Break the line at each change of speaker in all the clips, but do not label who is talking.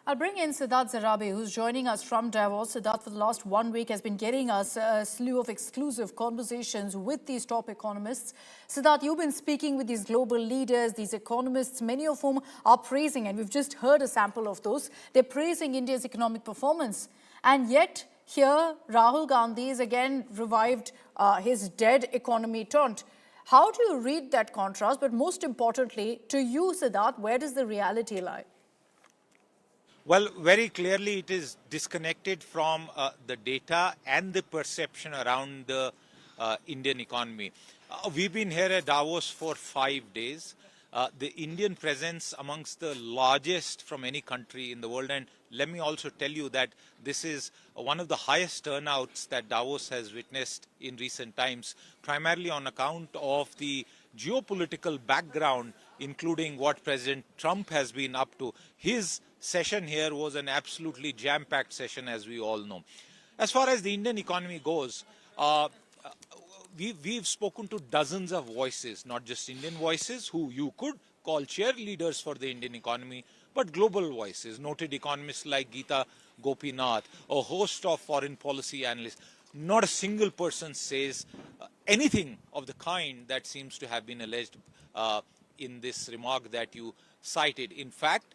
I'll bring in Siddharth Zarabi, who's joining us from Davos. Siddharth, for the last 1 week, has been getting us a slew of exclusive conversations with these top economists. Siddharth, you've been speaking with these global leaders, these economists, many of whom are praising, and we've just heard a sample of those, they're praising India's economic performance. And yet, here, Rahul Gandhi has again revived his dead economy taunt. How do you read that contrast? But most importantly, to you, Siddharth, where does the reality lie?
Well, very clearly it is disconnected from the data and the perception around the Indian economy. We've been here at Davos for 5 days. The Indian presence amongst the largest from any country in the world, and let me also tell you that this is one of the highest turnouts that Davos has witnessed in recent times, primarily on account of the geopolitical background, including what President Trump has been up to. His session here was an absolutely jam-packed session, as we all know. As far as the Indian economy goes, we've spoken to dozens of voices, not just Indian voices, who you could call cheerleaders for the Indian economy, but global voices, noted economists like Geeta Gopinath, a host of foreign policy analysts. Not a single person says anything of the kind that seems to have been alleged in this remark that you cited. In fact,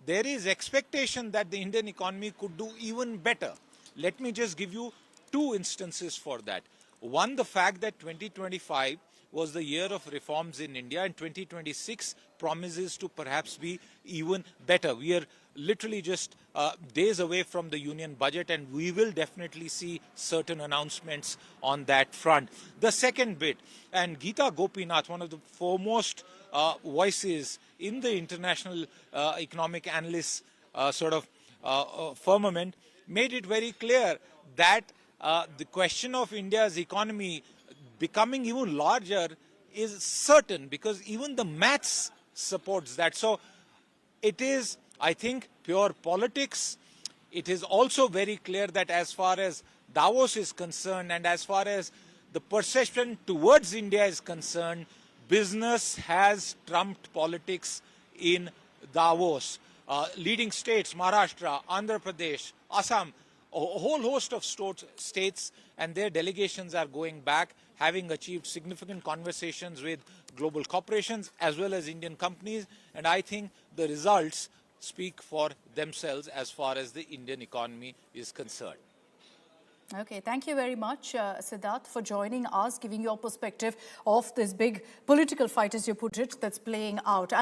there is expectation that the Indian economy could do even better. Let me just give you 2 instances for that. One, the fact that 2025 was the year of reforms in India, and 2026 promises to perhaps be even better. We are literally just days away from the union budget, and we will definitely see certain announcements on that front. The second bit, and Geeta Gopinath, one of the foremost voices in the international economic analysts firmament, made it very clear that the question of India's economy becoming even larger is certain, because even the maths supports that. So it is, I think, pure politics. It is also very clear that as far as Davos is concerned, and as far as the perception towards India is concerned, business has trumped politics in Davos. Leading states, Maharashtra, Andhra Pradesh, Assam, a whole host of states and their delegations are going back, having achieved significant conversations with global corporations as well as Indian companies. And I think the results speak for themselves as far as the Indian economy is concerned.
Okay, thank you very much, Siddharth, for joining us, giving your perspective of this big political fight, as you put it, that's playing out.